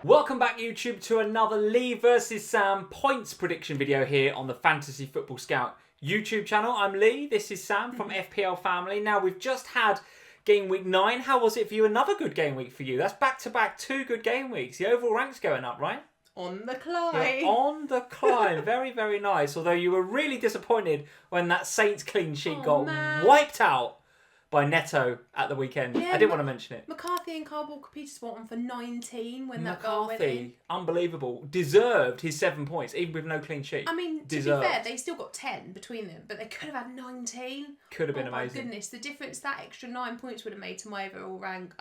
Welcome back YouTube to another Lee versus Sam points prediction video here on the Fantasy Football Scout YouTube channel. I'm Lee, this is Sam from FPL Family. Now we've just had game week 9. How was it for you? Another good game week for you. That's back-to-back 2 good game weeks. The overall rank's going up, right? On the climb. Yeah, on the climb. Very, very nice. Although you were really disappointed when that Saints clean sheet got wiped out by Neto at the weekend. Yeah, I didn't want to mention it. McCarthy and Carl Walker-Peters were on for 19 when that goal went in. McCarthy, unbelievable. Deserved his 7 points, even with no clean sheet. I mean, Deserved. to be fair, they still got 10 between them, but they could have had 19. Could have been amazing. Oh my goodness, the difference that extra 9 points would have made to my overall rank.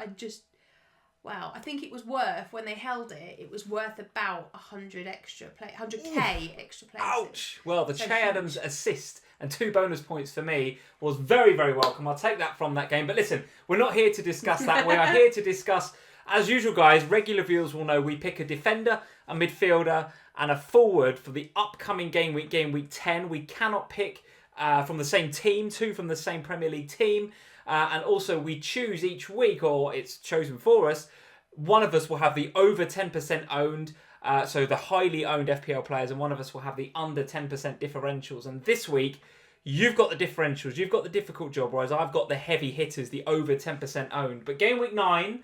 Wow, I think it was worth, when they held it, it was worth about 100k extra places. Ouch! Well, the So Che huge. Adams assist and 2 bonus points for me was very, very welcome. I'll take that from that game. But listen, we're not here to discuss that. We are here to discuss, as usual, guys, regular viewers will know we pick a defender, a midfielder, and a forward for the upcoming game week 10. We cannot pick from the same team, 2 from the same Premier League team. And also we choose each week, or it's chosen for us, one of us will have the over 10% owned, so the highly owned FPL players, and one of us will have the under 10% differentials. And this week, you've got the differentials, you've got the difficult job, whereas I've got the heavy hitters, the over 10% owned. But game week 9,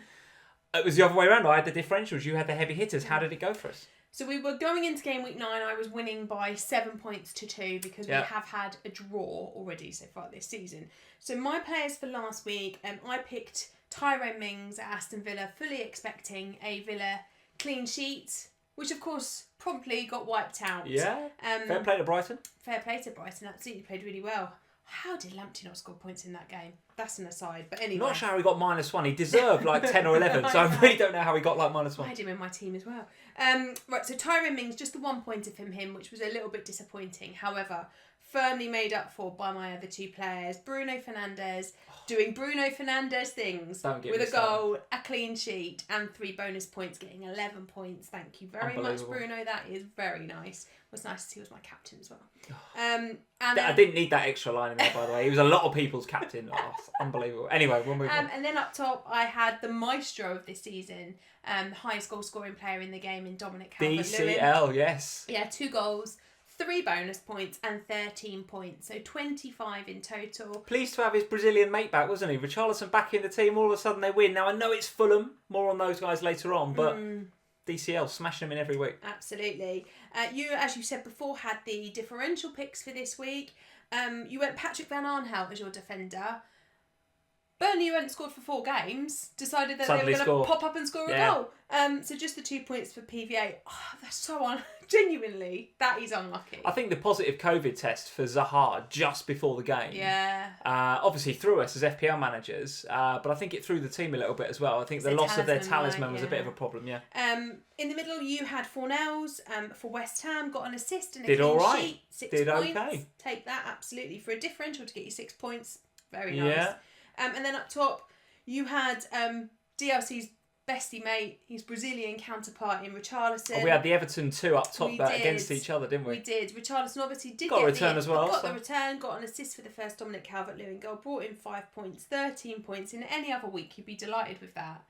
it was the other way around. I had the differentials, you had the heavy hitters. How did it go for us? So we were going into game week 9, I was winning by 7 points to 2 because we have had a draw already so far this season. So my players for last week, I picked Tyrone Mings at Aston Villa, fully expecting a Villa clean sheet, which of course promptly got wiped out. Yeah, fair play to Brighton. Fair play to Brighton, absolutely played really well. How did Lamptey not score points in that game? That's an aside, but anyway. Not sure how he got -1. He deserved like 10 or 11, so I really don't know how he got like -1. I had him in my team as well. Right, so Tyrone Mings, just the 1 pointer from him, which was a little bit disappointing. However, firmly made up for by my other 2 players. Bruno Fernandes, doing Bruno Fernandes things with a goal, a clean sheet, and 3 bonus points, getting 11 points. Thank you very much, Bruno. That is very nice. It was nice to see he was my captain as well. And I didn't need that extra line in there, by the way. He was a lot of people's captain. Oh, unbelievable. Anyway, we'll move on. And then up top, I had the maestro of this season, highest goal scoring player in the game in Dominic Calvert-Lewin. DCL, yes. Yeah, 2 goals, 3 bonus points, and 13 points. So 25 in total. Pleased to have his Brazilian mate back, wasn't he? Richarlison back in the team. All of a sudden they win. Now, I know it's Fulham. More on those guys later on, but DCL, smashing them in every week. Absolutely. You, as you said before, had the differential picks for this week. You went Patrick Van Arnhout as your defender. Burnley, who hadn't scored for 4 games, decided that Suddenly they were going to pop up and score a goal. So just the 2 points for PVA. Oh, that's so genuinely, that is unlucky. I think the positive COVID test for Zaha just before the game. Yeah. Obviously threw us as FPL managers, but I think it threw the team a little bit as well. I think the loss of their talisman was a bit of a problem, In the middle, you had Fornells for West Ham, got an assist and a Did clean all right. sheet. 6 Did points. okay. Take that, absolutely. For a differential to get you 6 points, very nice. And then up top, you had DLC's bestie mate, his Brazilian counterpart in Richarlison. Oh, we had the Everton 2 up top against each other, didn't we? We did. Richarlison obviously did got get a return as well. Got the return, got an assist for the first Dominic Calvert-Lewin goal, brought in 5 points, 13 points. In any other week, you'd be delighted with that.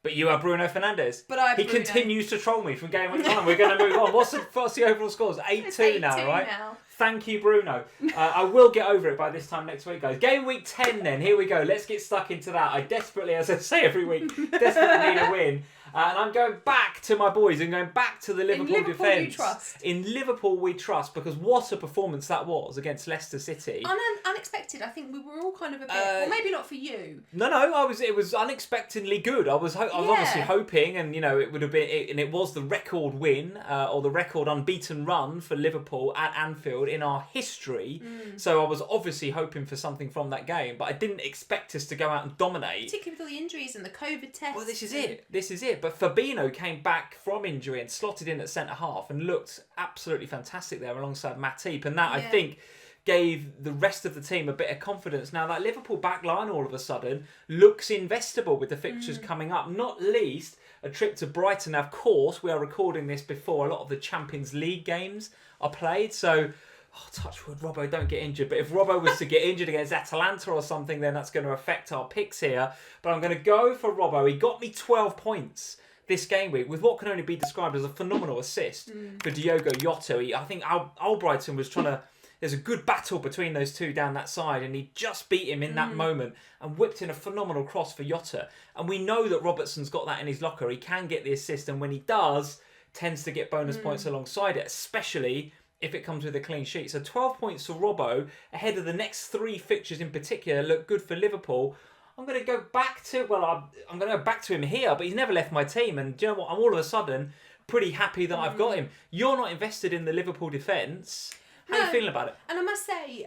But you are Bruno Fernandes. But I He continues to troll me from game week 9. We're going to move on. What's the overall scores? 8-2 now, right? Thank you, Bruno. I will get over it by this time next week, guys. Game week 10 then. Here we go. Let's get stuck into that. I desperately, as I say every week, desperately need a win. And I'm going back to my boys and going back to the Liverpool defence. You trust. In Liverpool we trust, because what a performance that was against Leicester City. Unexpected. I think we were all kind of a bit... well, maybe not for you. No. It was unexpectedly good. I was obviously hoping, and it would have been... and it was the record win, or the record unbeaten run for Liverpool at Anfield in our history. So I was obviously hoping for something from that game, but I didn't expect us to go out and dominate. Particularly with all the injuries and the COVID tests. Well, this is it. But Fabinho came back from injury and slotted in at centre-half and looked absolutely fantastic there alongside Matip. And that, I think, gave the rest of the team a bit of confidence. Now, that Liverpool back line all of a sudden looks investable with the fixtures coming up, not least a trip to Brighton. Now, of course, we are recording this before a lot of the Champions League games are played, so... Oh, touch wood, Robbo, don't get injured. But if Robbo was to get injured against Atalanta or something, then that's going to affect our picks here. But I'm going to go for Robbo. He got me 12 points this game week with what can only be described as a phenomenal assist for Diogo Jota. I think Albrighton was trying to... There's a good battle between those two down that side, and he just beat him in that moment and whipped in a phenomenal cross for Jota. And we know that Robertson's got that in his locker. He can get the assist, and when he does, tends to get bonus points alongside it, especially if it comes with a clean sheet. So 12 points for Robbo ahead of the next 3 fixtures in particular look good for Liverpool. I'm going to go back to... Well, I'm going to go back to him here, but he's never left my team. And do you know what? I'm all of a sudden pretty happy that I've got him. You're not invested in the Liverpool defence. How are you feeling about it? And I must say,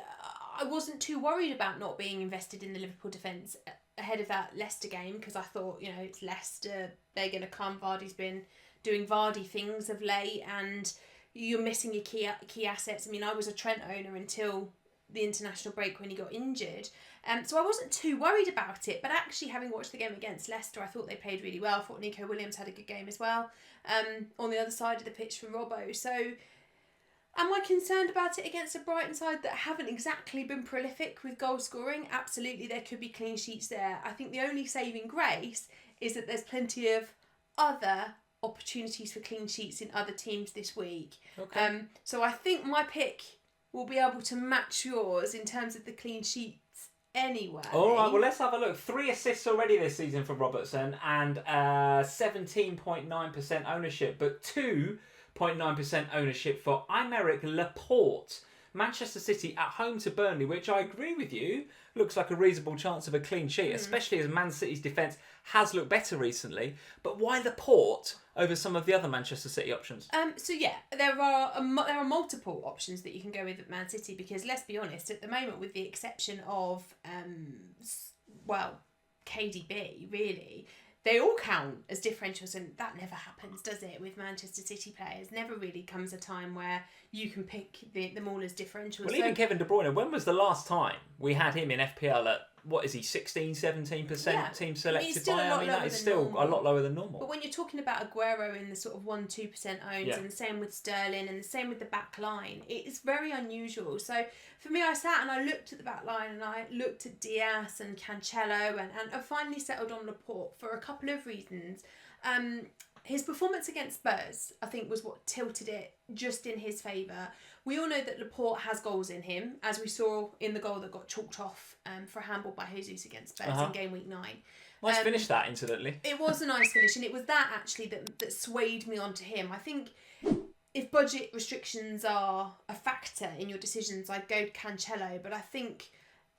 I wasn't too worried about not being invested in the Liverpool defence ahead of that Leicester game, because I thought, it's Leicester, they're going to come. Vardy's been doing Vardy things of late, and you're missing your key assets. I mean, I was a Trent owner until the international break when he got injured. So I wasn't too worried about it, but actually having watched the game against Leicester, I thought they played really well. I thought Nico Williams had a good game as well on the other side of the pitch for Robbo. So... Am I concerned about it against a Brighton side that haven't exactly been prolific with goal scoring? Absolutely, there could be clean sheets there. I think the only saving grace is that there's plenty of other opportunities for clean sheets in other teams this week. Okay. So I think my pick will be able to match yours in terms of the clean sheets anyway. All right, well, let's have a look. 3 assists already this season for Robertson and 17.9% ownership, but 2.9% ownership for Aymeric Laporte. Manchester City at home to Burnley, which I agree with you, looks like a reasonable chance of a clean sheet, especially as Man City's defence has looked better recently. But why Laporte over some of the other Manchester City options? There are multiple options that you can go with at Man City, because let's be honest, at the moment, with the exception of KDB, really, they all count as differentials, and that never happens, does it, with Manchester City players? Never really comes a time where you can pick them all as differentials. Well, even Kevin De Bruyne, when was the last time we had him in FPL at, 16, 17% team selected by? I mean, that is still a lot lower than normal. But when you're talking about Aguero in the sort of 1-2% owns, and the same with Sterling, and the same with the back line, it's very unusual. So for me, I sat and I looked at the back line, and I looked at Diaz and Cancelo, and I finally settled on Laporte for a couple of reasons. His performance against Spurs, I think, was what tilted it just in his favour. We all know that Laporte has goals in him, as we saw in the goal that got chalked off for a handball by Jesus against Spurs in game week 9. Nice finish that, incidentally. It was a nice finish, and it was that actually that swayed me onto him. I think if budget restrictions are a factor in your decisions, I'd go Cancelo, but I think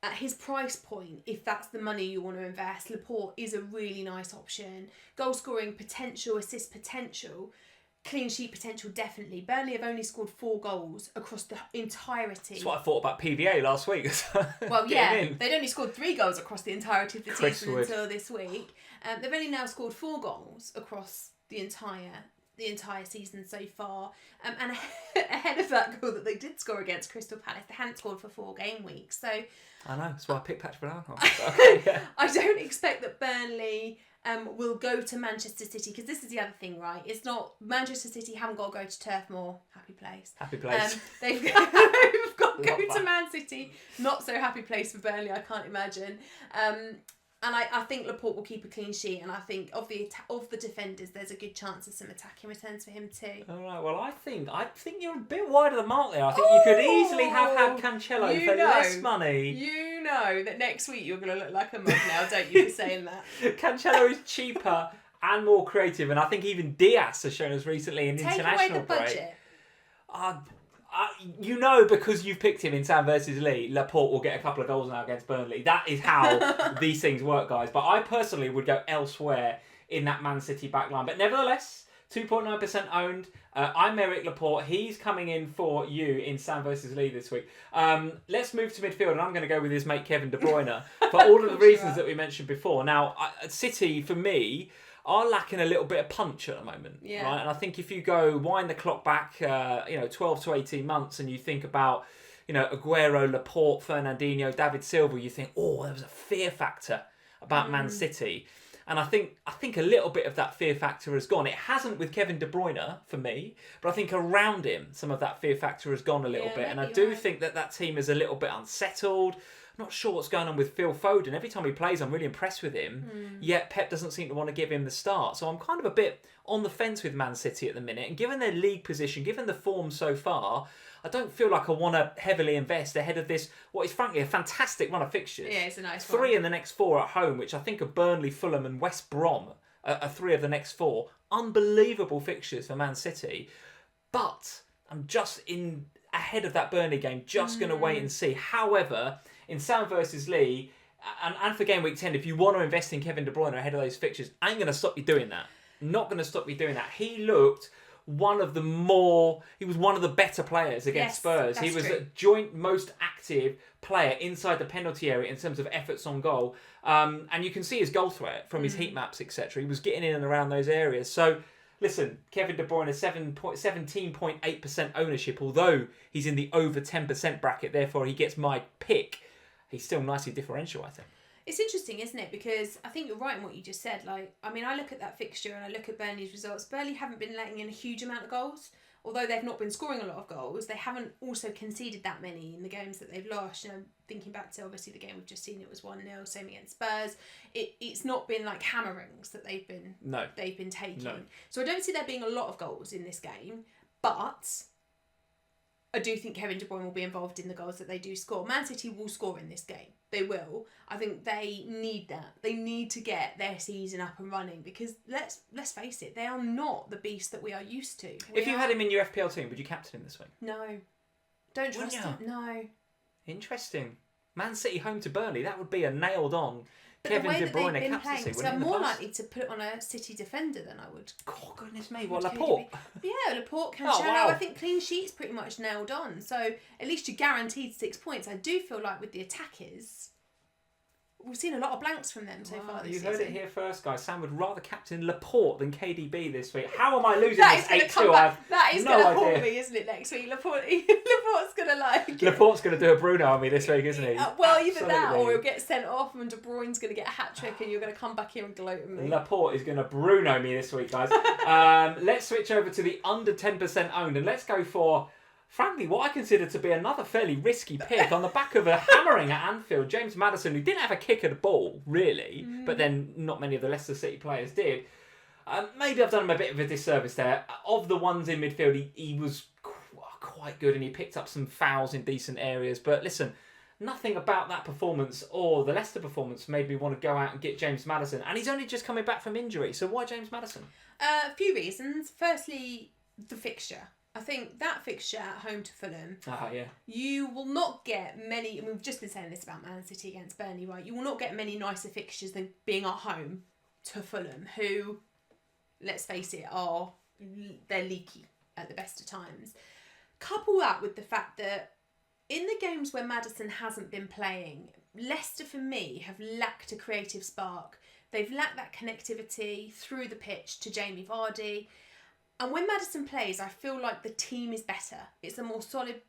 at his price point, if that's the money you want to invest, Laporte is a really nice option. Goal scoring potential, assist potential, clean sheet potential, definitely. Burnley have only scored 4 goals across the entirety. That's what I thought about PVA last week. Well, yeah, they'd only scored 3 goals across the entirety of the season until this week. They've only now scored 4 goals across the entire season so far, and ahead of that goal that they did score against Crystal Palace, they hadn't scored for 4 game weeks. So I know, that's why I picked Patrick Brown. Okay, yeah. I don't expect that Burnley will go to Manchester City, because this is the other thing, right? It's not Manchester City haven't got to go to Turf Moor, happy place. Happy place. They've got to go to Man City, not so happy place for Burnley, I can't imagine. And I think Laporte will keep a clean sheet, and I think of the defenders, there's a good chance of some attacking returns for him too. All right. Well, I think you're a bit wide of the mark there. I think you could easily have had Cancelo for less money. You know that next week you're going to look like a mug now, don't you, for saying that? Cancelo is cheaper and more creative, and I think even Diaz has shown us recently in international break. Take away the budget. Because you've picked him in Sam versus Lee, Laporte will get a couple of goals now against Burnley. That is how these things work, guys. But I personally would go elsewhere in that Man City backline. But nevertheless, 2.9% owned. I'm Eric Laporte. He's coming in for you in Sam versus Lee this week. Let's move to midfield, and I'm going to go with his mate Kevin De Bruyne for all of the reasons that we mentioned before. Now, City, for me, are lacking a little bit of punch at the moment, right? And I think if you go wind the clock back, 12 to 18 months, and you think about, Aguero, Laporte, Fernandinho, David Silva, you think, there was a fear factor about Man City. And I think a little bit of that fear factor has gone. It hasn't with Kevin De Bruyne for me, but I think around him, some of that fear factor has gone a little bit. And I do think that team is a little bit unsettled. not sure what's going on with Phil Foden. Every time he plays, I'm really impressed with him. Yet Pep doesn't seem to want to give him the start. So I'm kind of a bit on the fence with Man City at the minute. And given their league position, given the form so far, I don't feel like I want to heavily invest ahead of this, what is frankly a fantastic run of fixtures. Yeah, it's a nice 3 in the next 4 at home, which I think are Burnley, Fulham and West Brom are 3 of the next 4. Unbelievable fixtures for Man City. But I'm just ahead of that Burnley game, just going to wait and see. However, in Sam versus Lee, and for Game Week 10, if you want to invest in Kevin De Bruyne ahead of those fixtures, I ain't going to stop you doing that. Not going to stop you doing that. He looked he was one of the better players against Spurs. He was a joint most active player inside the penalty area in terms of efforts on goal. And you can see his goal threat from his heat maps, etc. He was getting in and around those areas. So, listen, Kevin De Bruyne is 17.8% ownership, although he's in the over 10% bracket, therefore he gets my pick. He's still nicely differential, I think. It's interesting, isn't it? Because I think you're right in what you just said. I look at that fixture and I look at Burnley's results. Burnley haven't been letting in a huge amount of goals. Although they've not been scoring a lot of goals, they haven't also conceded that many in the games that they've lost. Thinking back to obviously the game we've just seen, it was 1-0, same against Spurs. It's not been like hammerings that they've been taking. No. So I don't see there being a lot of goals in this game, but I do think Kevin De Bruyne will be involved in the goals that they do score. Man City will score in this game. They will. I think they need that. They need to get their season up and running because let's face it, they are not the beast that we are used to. If you had him in your FPL team, would you captain him this week? No. Don't trust him. No. Interesting. Man City home to Burnley. That would be a nailed on But Kevin the way De that Bruyne they've been captaincy. playing, so I'm more likely to put on a City defender than I would. Oh, goodness me. What, Laporte? Yeah, Laporte, Cancelo. Oh, wow. I think clean sheet's pretty much nailed on. So at least you're guaranteed 6 points. I do feel like with the attackers, we've seen a lot of blanks from them so far this season. You heard it here first, guys. Sam would rather captain Laporte than KDB this week. How am I losing That this is going 8-2? That is no going to idea. haunt me, isn't it, next week? Laporte's going to Laporte's going to do a Bruno on me this week, isn't he? Either that or he'll get sent off and De Bruyne's going to get a hat-trick and you're going to come back here and gloat at me. Laporte is going to Bruno me this week, guys. Let's switch over to the under 10% owned and let's go for, frankly, what I consider to be another fairly risky pick on the back of a hammering at Anfield. James Maddison, who didn't have a kick at the ball, really, but then not many of the Leicester City players did. Maybe I've done him a bit of a disservice there. Of the ones in midfield, he was quite good and he picked up some fouls in decent areas. But listen, nothing about that performance or the Leicester performance made me want to go out and get James Maddison. And he's only just coming back from injury. So why James Maddison? A few reasons. Firstly, the fixture. I think that fixture at home to Fulham, you will not get many, and we've just been saying this about Man City against Burnley, right? You will not get many nicer fixtures than being at home to Fulham, who, let's face it, they're leaky at the best of times. Couple that with the fact that in the games where Maddison hasn't been playing, Leicester, for me, have lacked a creative spark. They've lacked that connectivity through the pitch to Jamie Vardy. And when Maddison plays, I feel like the team is better. It's a more solid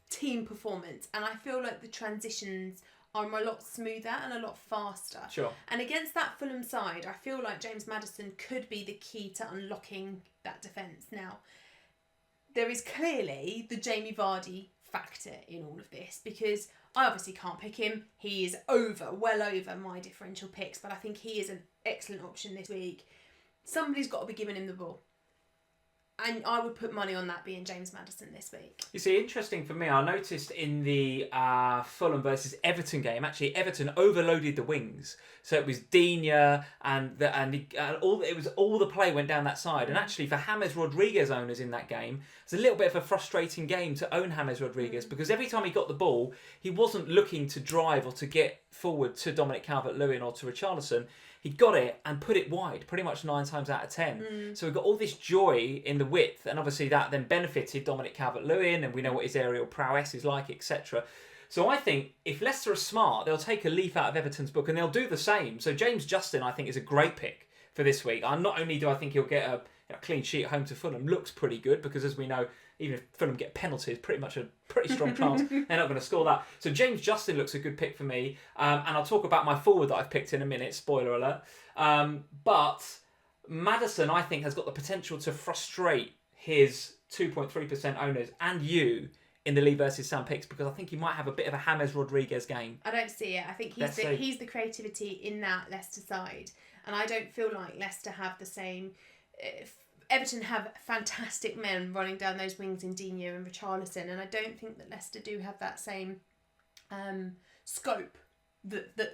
team performance. And I feel like the transitions are a lot smoother and a lot faster. Sure. And against that Fulham side, I feel like James Maddison could be the key to unlocking that defence. Now, there is clearly the Jamie Vardy factor in all of this because I obviously can't pick him. He is well over my differential picks, but I think he is an excellent option this week. Somebody's got to be giving him the ball. And I would put money on that being James Maddison this week. You see, interesting for me, I noticed in the Fulham versus Everton game, actually Everton overloaded the wings. So it was Digne it was all the play went down that side. And actually for James Rodriguez owners in that game, it's a little bit of a frustrating game to own James Rodriguez because every time he got the ball, he wasn't looking to drive or to get forward to Dominic Calvert-Lewin or to Richarlison. He got it and put it wide pretty much 9 times out of 10. So we got all this joy in the width, and obviously that then benefited Dominic Calvert-Lewin, and we know what his aerial prowess is like, etc. So I think if Leicester are smart, they'll take a leaf out of Everton's book and they'll do the same. So James Justin, I think, is a great pick for this week. And not only do I think he'll get a clean sheet at home to Fulham, looks pretty good because as we know, even if Fulham get penalties, pretty much a pretty strong chance they're not going to score that. So James Justin looks a good pick for me. And I'll talk about my forward that I've picked in a minute, spoiler alert. But Maddison, I think, has got the potential to frustrate his 2.3% owners and you in the Lee versus Sam picks because I think he might have a bit of a James Rodriguez game. I don't see it. I think he's the creativity in that Leicester side, and I don't feel like Leicester have the same. Everton have fantastic men running down those wings in Digne and Richarlison, and I don't think that Leicester do have that same scope that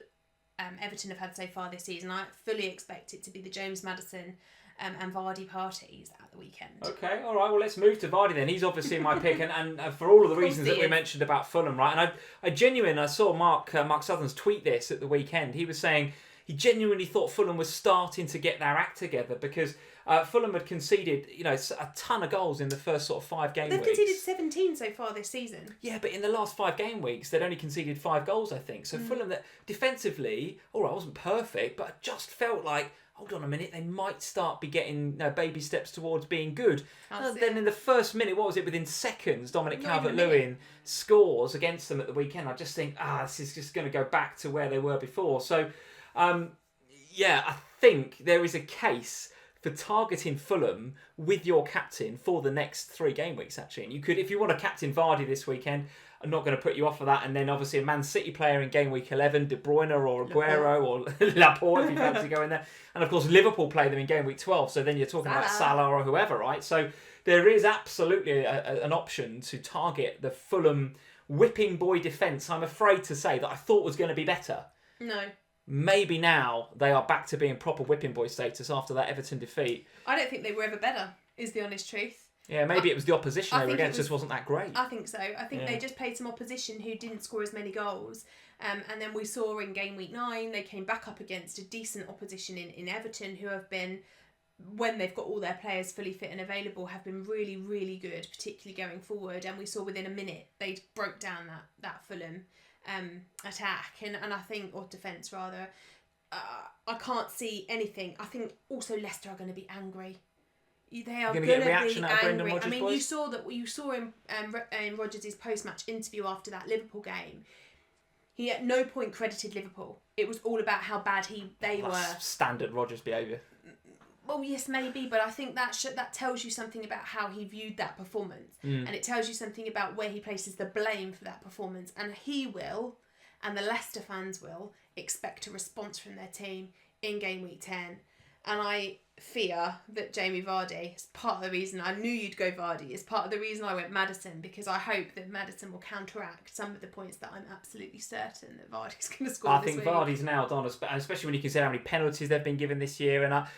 Everton have had so far this season. I fully expect it to be the James Maddison and Vardy parties at the weekend. Okay, all right. Well, let's move to Vardy then. He's obviously my pick, and for all of the reasons that we mentioned about Fulham, right? And I saw Mark Sutherland's tweet this at the weekend. He was saying he genuinely thought Fulham was starting to get their act together because Fulham had conceded, a ton of goals in the first sort of 5 game weeks. They've conceded 17 so far this season. Yeah, but in the last 5 game weeks, they'd only conceded 5 goals, I think. So Fulham, that defensively, all right, wasn't perfect, but I just felt like, hold on a minute, they might start be getting baby steps towards being good. And then in the first minute, what was it, within seconds, Dominic Calvert-Lewin scores against them at the weekend. I just think, this is just going to go back to where they were before. So, I think there is a case for targeting Fulham with your captain for the next 3 game weeks, actually. And you could, if you want to captain Vardy this weekend, I'm not going to put you off for that. And then obviously a Man City player in game week 11, De Bruyne or Aguero or Laporte if you fancy going there. And of course Liverpool play them in game week 12. So then you're talking about Salah or whoever, right? So there is absolutely an option to target the Fulham whipping boy defence. I'm afraid to say that I thought was going to be better. No. Maybe now they are back to being proper whipping boy status after that Everton defeat. I don't think they were ever better, is the honest truth. Yeah, maybe it was the opposition they were against just wasn't that great. I think so. I think they just played some opposition who didn't score as many goals. And then we saw in game week 9, they came back up against a decent opposition in Everton who have been, when they've got all their players fully fit and available, have been really, really good, particularly going forward. And we saw within a minute they broke down that Fulham attack and I think, or defence rather. I can't see anything. I think also Leicester are going to be angry. They are going to be angry. I mean, you saw in Rodgers' post-match interview after that Liverpool game. He at no point credited Liverpool. It was all about how bad they were. Standard Rodgers behaviour. Well, yes, maybe, but I think that tells you something about how he viewed that performance, and it tells you something about where he places the blame for that performance. And he will, and the Leicester fans will, expect a response from their team in game week 10. And I fear that Jamie Vardy is part of the reason I knew you'd go Vardy, is part of the reason I went Maddison, because I hope that Maddison will counteract some of the points that I'm absolutely certain that Vardy's going to score. I think Vardy's nailed on, especially when you consider how many penalties they've been given this year. And I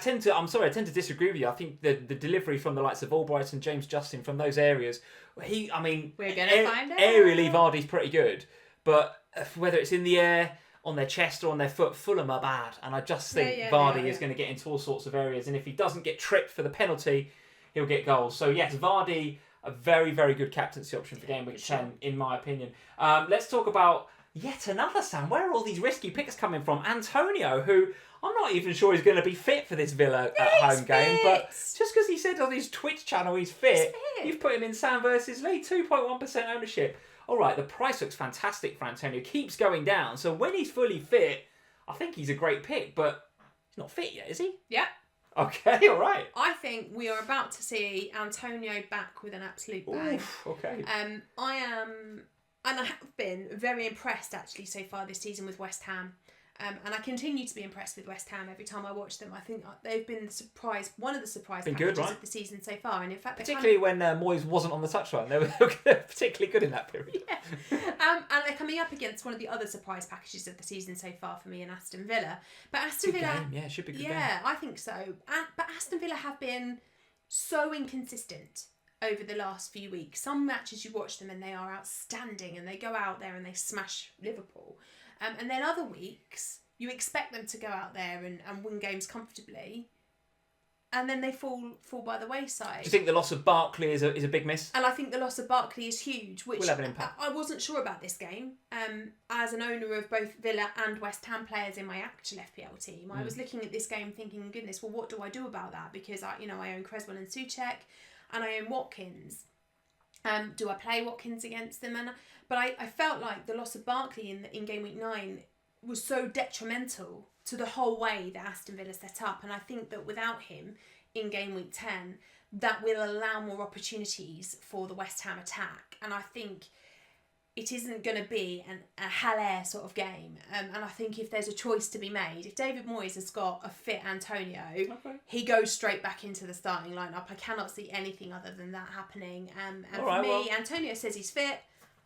tend to disagree with you. I think the delivery from the likes of Albright and James Justin from those areas, we're going to find out. Aerially, Vardy's pretty good, but whether it's in the air, on their chest or on their foot, Fulham are bad, and I just think Vardy is going to get into all sorts of areas, and if he doesn't get tripped for the penalty, he'll get goals. So yes, Vardy, a very, very good captaincy option for game week 10, in my opinion. Let's talk about yet another, Sam. Where are all these risky picks coming from? Antonio, who I'm not even sure he's going to be fit for this Villa at home game, but just because he said on his Twitch channel he's fit, you've put him in Sam versus Lee, 2.1% ownership. All right, the price looks fantastic for Antonio. Keeps going down. So when he's fully fit, I think he's a great pick, but he's not fit yet, is he? Yeah. Okay, all right. I think we are about to see Antonio back with an absolute bang. Oof, okay. I am, and I have been very impressed actually so far this season with West Ham. And I continue to be impressed with West Ham every time I watch them. I think they've been one of the surprise packages of the season so far. And in fact, particularly when Moyes wasn't on the touchline, they were particularly good in that period. Yeah. And they're coming up against one of the other surprise packages of the season so far for me in Aston Villa. But Aston Villa, game. Yeah, it should be a good game. Yeah, I think so. But Aston Villa have been so inconsistent over the last few weeks. Some matches you watch them and they are outstanding, and they go out there and they smash Liverpool. And then other weeks, you expect them to go out there and win games comfortably, and then they fall by the wayside. Do you think the loss of Barkley is a big miss? And I think the loss of Barkley is huge, which will have an impact. I wasn't sure about this game. As an owner of both Villa and West Ham players in my actual FPL team, I was looking at this game thinking, goodness, well, what do I do about that? Because I own Creswell and Souček, and I own Watkins. Do I play Watkins against them? But I felt like the loss of Barkley in game week 9 was so detrimental to the whole way that Aston Villa set up. And I think that without him in game week 10, that will allow more opportunities for the West Ham attack. And I think it isn't going to be a Haller sort of game. And I think if there's a choice to be made, if David Moyes has got a fit Antonio, he goes straight back into the starting lineup. I cannot see anything other than that happening. And for me, Antonio says he's fit.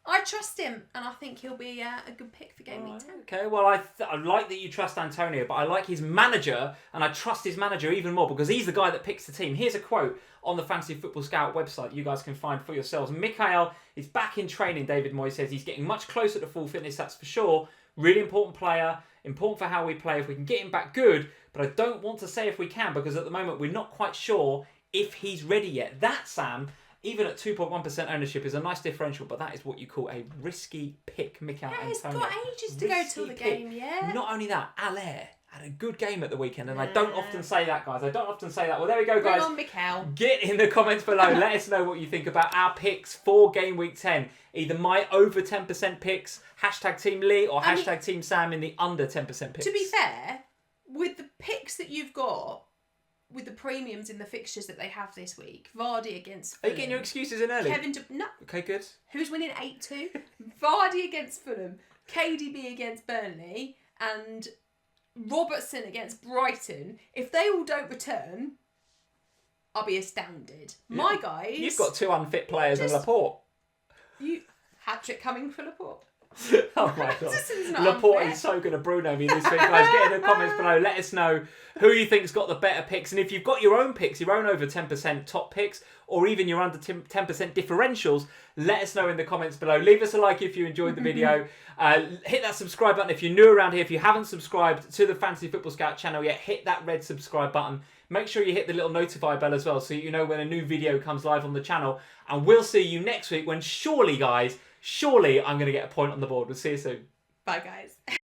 I trust him, and I think he'll be a good pick for game week 10. Okay, well, I like that you trust Antonio, but I like his manager, and I trust his manager even more because he's the guy that picks the team. Here's a quote on the Fantasy Football Scout website you guys can find for yourselves. Mikael is back in training, David Moyes says. He's getting much closer to full fitness, that's for sure. Really important player, important for how we play. If we can get him back, good, but I don't want to say if we can because at the moment we're not quite sure if he's ready yet. That, Sam, even at 2.1% ownership, is a nice differential, but that is what you call a risky pick, Mikael Antonio. He's got ages to go till the game, yeah. Not only that, Haller had a good game at the weekend, and I don't often say that, guys. I don't often say that. Well, there we go, guys. Bring on Mikael. Get in the comments below. Let us know what you think about our picks for game week 10. Either my over 10% picks, hashtag Team Lee, or hashtag Team Sam in the under 10% picks. To be fair, with the picks that you've got, with the premiums in the fixtures that they have this week, Vardy against Fulham. Are you getting your excuses in early? No. Okay, good. Who's winning 8-2? Vardy against Fulham, KDB against Burnley, and Robertson against Brighton. If they all don't return, I'll be astounded. Yeah. My guys... You've got 2 unfit players in Laporte. Hat-trick coming for Laporte. Oh my god. Laporte is so good at Bruno me this week, guys. Get in the comments below. Let us know who you think's got the better picks. And if you've got your own picks, your own over 10% top picks, or even your under 10% differentials, let us know in the comments below. Leave us a like if you enjoyed the video. Hit that subscribe button if you're new around here. If you haven't subscribed to the Fantasy Football Scout channel yet, hit that red subscribe button. Make sure you hit the little notify bell as well so you know when a new video comes live on the channel. And we'll see you next week when surely, guys, I'm going to get a point on the board. We'll see you soon. Bye, guys.